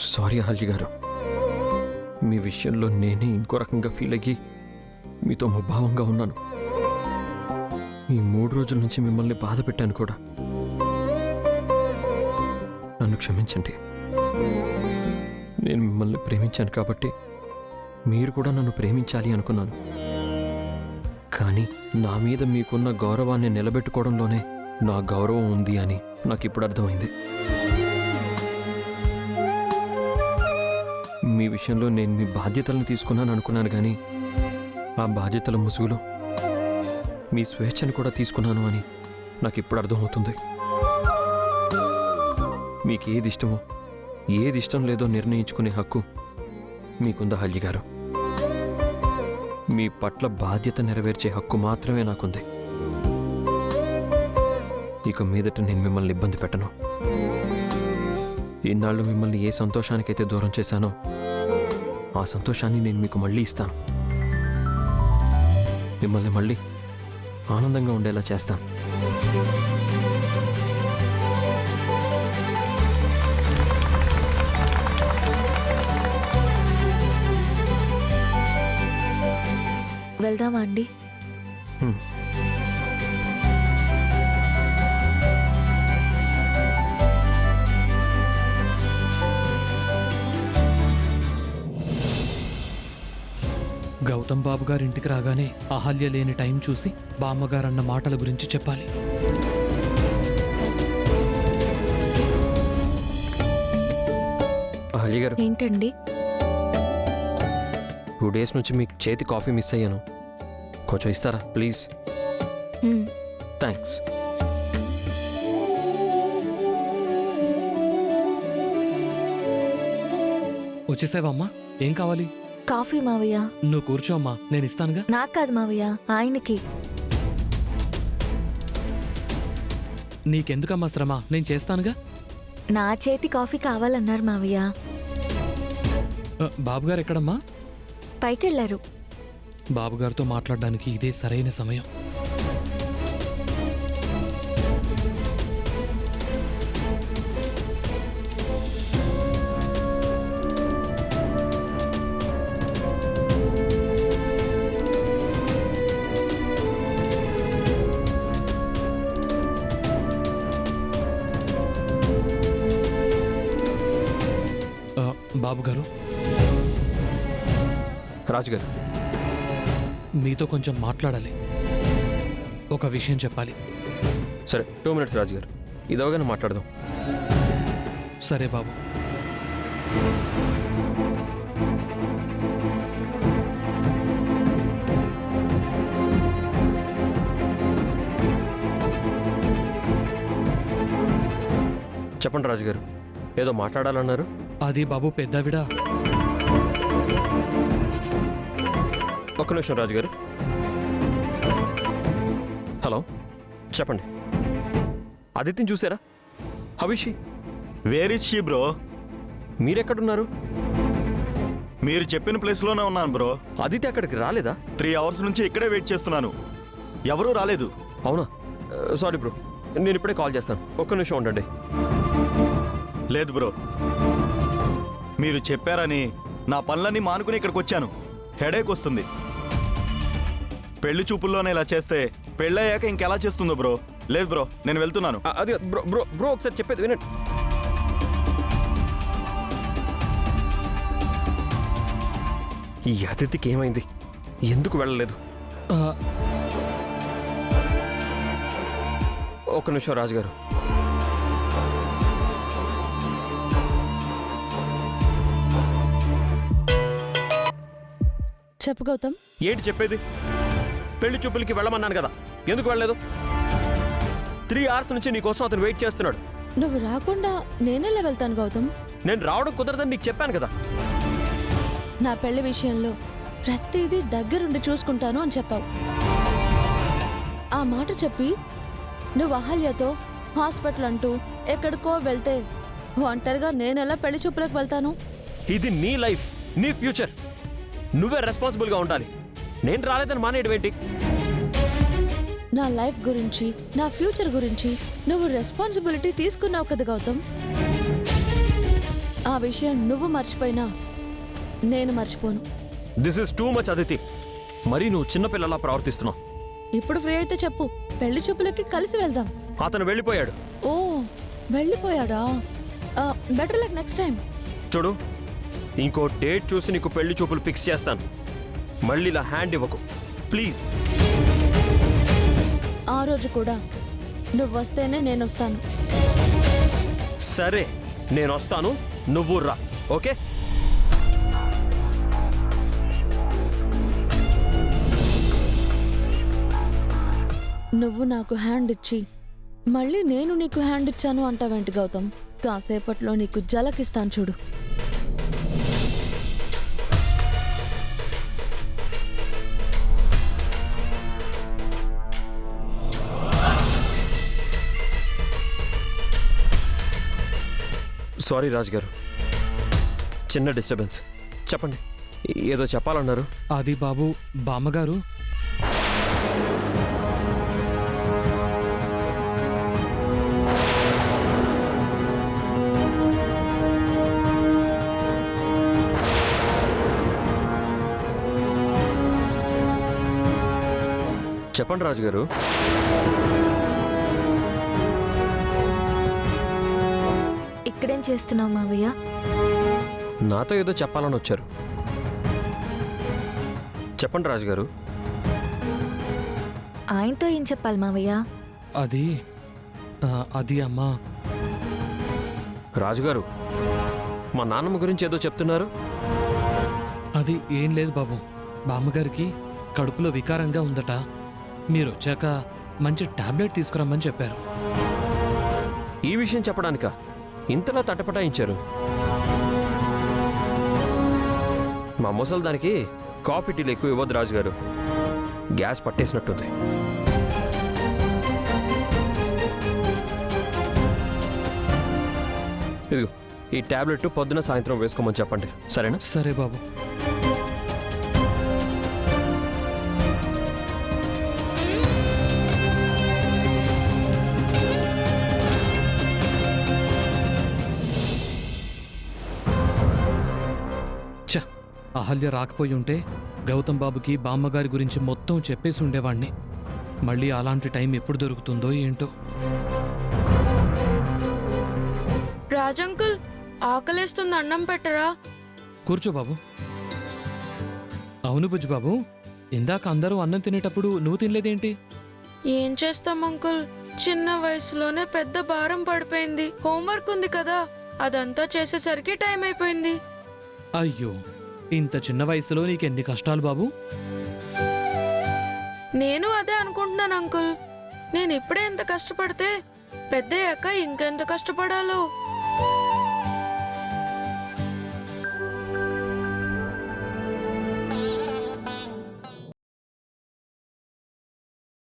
Sorry Ahalya గారు, మీ విషయంలో నేనే ఇంకో రకంగా ఫీల్ అయ్యి మీతో ముభావంగా ఉన్నాను. ఈ 3 రోజుల నుంచి మిమ్మల్ని బాధ పెట్టాను కూడా. నన్ను క్షమించండి. నేను మిమ్మల్ని ప్రేమించాను కాబట్టి మీరు కూడా నన్ను ప్రేమించాలి అనుకున్నాను. కానీ నా మీద మీకున్న గౌరవాన్ని నిలబెట్టుకోవడంలోనే నా గౌరవం ఉంది అని నాకు ఇప్పుడు అర్థమైంది. మీ విషయంలో నేను మీ బాధ్యతలను తీసుకున్నాను అనుకున్నాను, కానీ ఆ బాధ్యతల ముసుగులో మీ స్వేచ్ఛను కూడా తీసుకున్నాను అని నాకు ఇప్పుడు అర్థమవుతుంది. మీకు ఏది ఇష్టమో ఏది ఇష్టం లేదో నిర్ణయించుకునే హక్కు మీకుందా అహల్య గారు. మీ పట్ల బాధ్యత నెరవేర్చే హక్కు మాత్రమే నాకుంది. ఇక మీదట నేను మిమ్మల్ని ఇబ్బంది పెట్టను. ఇన్నాళ్ళు మిమ్మల్ని ఏ సంతోషానికైతే దూరం చేశానో ఆ సంతోషాన్ని నేను మీకు మళ్ళీ ఇస్తాను. మిమ్మల్ని మళ్ళీ ఆనందంగా ఉండేలా చేస్తాను. వెళ్దామా అండి? గౌతమ్ బాబు గారింటికి రాగానే అహల్య లేని టైం చూసి బామ్మగారన్న మాటల గురించి చెప్పాలి. అహల్య గారు, ఏంటండి? 2 డేస్ నుంచి మీకు చేతి కాఫీ మిస్ అయ్యాను. కొంచెం ఇస్తారా ప్లీజ్? థ్యాంక్స్. వచ్చేసావమ్మా? ఏం కావాలి? కాఫీ మావయ్య. నువ్వు కూర్చో అమ్మా, నేను ఇస్తానుగా. నాకు కాదు మావయ్య, ఆయనకి. నీకెందుకమ్మా శ్రమ, నేను చేస్తానుగా. నా చేతి కాఫీ కావాలన్నారు మావయ్య. బాబుగారు ఎక్కడమ్మా? పైకెళ్లారు. బాబుగారితో మాట్లాడడానికి ఇదే సరైన సమయం. బాబుగారు, రాజుగారు, మీతో కొంచెం మాట్లాడాలి. ఒక విషయం చెప్పాలి. సరే 2 minutes రాజుగారు, ఇదవగానే మాట్లాడదాం. సరే బాబు. చెప్పండి రాజుగారు, ఏదో మాట్లాడాలన్నారు. అది బాబు పెద్దవిడ. ఒక్క నిమిషం రాజుగారు. హలో, చెప్పండి. ఆదిత్యని చూసారా? How is she? Where is she bro? మీరెక్కడున్నారు? మీరు చెప్పిన ప్లేస్లోనే ఉన్నాను బ్రో. ఆదిత్య అక్కడికి రాలేదా? 3 hours నుంచి ఇక్కడే వెయిట్ చేస్తున్నాను, ఎవరూ రాలేదు. అవునా? సారీ బ్రో, నేను ఇప్పుడే కాల్ చేస్తాను. ఒక్క నిమిషం ఉండండి. లేదు బ్రో, మీరు చెప్పారని నా పనులన్నీ మానుకుని ఇక్కడికి వచ్చాను. హెడేక్ వస్తుంది. పెళ్లి చూపుల్లోనే ఇలా చేస్తే పెళ్ళయ్యాక ఇంకెలా చేస్తుందో బ్రో. లేదు బ్రో, నేను వెళ్తున్నాను. అది బ్రో బ్రో బ్రో ఒకసారి చెప్పేది వినండి. ఈ అతిథికి ఏమైంది? ఎందుకు వెళ్ళలేదు? ఒక్క నిమిషం రాజుగారు. చెప్పు గౌతమ్. ఏంటి చెప్పేది? పెళ్లి చూపులకి వెళ్ళమన్నాను కదా, ఎందుకు వెళ్ళలేదు? 3 hours నుంచి నీకోసం అతను వెయిట్ చేస్తున్నాడు. నువ్వు రాకుండా నేనెలా వెళ్తాను గౌతమ్? నేను రావడం కుదరదని నీకు చెప్పాను కదా. నా పెళ్లి విషయంలో ప్రతిదీ దగ్గరుండి చూసుకుంటాను అని చెప్పావు. ఆ మాట చెప్పి నువ్వు అహల్యతో హాస్పిటల్ అంటూ ఎక్కడికో వెళ్తే ఒంటరిగా నేనెలా పెళ్లి చూపులకు వెళ్తాను? ఇది నీ లైఫ్, నీ ఫ్యూచర్. నువ్వే రెస్పాన్సిబుల్గా ఉండాలి. నేను రాలేదని మానేయడం ఏంటి? నా లైఫ్ గురించి, నా ఫ్యూచర్ గురించి నువ్వు రెస్పాన్సిబిలిటీ తీసుకున్నావు కదా గౌతమ్. ఆ విషయం నువ్వు మర్చిపోయినా నేను మర్చిపోను. This is too much Aditi. మరి నువ్వు చిన్నపిల్లలా ప్రవర్తిస్తున్నావు. ఇప్పుడు ఫ్రీ అయితే చెప్పు, పెళ్లి చూపులకి కలిసి వెళ్దాం. అతను వెళ్ళిపోయాడు. ఓ, వెళ్ళిపోయాడా? Better luck next time. చూడు, ఇంకో డేట్ చూసి నీకు పెళ్లి చూపులు ఫిక్స్ చేస్తాను. మళ్ళీ ఇలా హ్యాండ్ ఇవ్వకు ప్లీజ్. ఆ రోజు కూడా నువ్వు వస్తేనే నేను వస్తాను. సరే, నేను వస్తాను, నువ్వు రా. ఓకే? నువ్వు నాకు హ్యాండ్ ఇచ్చి మళ్ళీ నేను నీకు హ్యాండ్ ఇచ్చాను అంటావేంటి గౌతమ్? కాసేపట్లో నీకు జలకిస్తాను చూడు. సారీ రాజ్ గారు, చిన్న డిస్టర్బెన్స్. చెప్పండి, ఏదో చెప్పాలన్నారు. అది బాబు, బామ్మగారు చెప్పండి రాజు గారు. ఇక్కడేం చేస్తున్నావు మావయ్య? నాతో ఏదో చెప్పాలని వచ్చారు. చెప్పండి రాజు గారు. ఆయనతో ఏం చెప్పాలి మావయ్య? అది అది అమ్మా. రాజుగారు, మా నాన్నమ్మ గురించి ఏదో చెప్తున్నారు. అది ఏం లేదు బాబు, బామ్మగారికి కడుపులో వికారంగా ఉందట. మీరు వచ్చాక మంచి టాబ్లెట్ తీసుకురమ్మని చెప్పారు. ఈ విషయం చెప్పడానికా ఇంతలా తటపటాయించారు? మా ముసలి దానికి కాఫీ టీలు ఎక్కువ ఇవ్వద్దు రాజుగారు, గ్యాస్ పట్టేసినట్టుంది. ఇదిగో ఈ టాబ్లెట్ పొద్దున సాయంత్రం వేసుకోమని చెప్పండి, సరేనా? సరే బాబు. ఛ, అహల్య రాకపోయి ఉంటే గౌతమ్ బాబుకి బామ్మగారి గురించి మొత్తం చెప్పేసి ఉండేవాణ్ణి. మళ్ళీ అలాంటి టైం ఎప్పుడు దొరుకుతుందో ఏంటో. రాజంకుల్, ఆకలేస్తుంది, అన్నం పెట్టరా? కూర్చో బాబు. అవును బుజ్జి బాబు, ఇందాక అందరూ అన్నం తినేటప్పుడు నువ్వు తినలేదేంటి? ఏం చేస్తాం అంకుల్, చిన్న వయసులోనే పెద్ద భారం పడిపోయింది. హోంవర్క్ ఉంది కదా, అదంతా చేసేసరికి టైం అయిపోయింది. అయ్యో, ఇంత చిన్న వయసులో నీకెన్ని కష్టాలు బాబు. నేను అదే అనుకుంటున్నాను అంకుల్. నేను ఇప్పుడే ఎంత కష్టపడితే పెద్దయ్యాక ఇంకెంత కష్టపడాలో.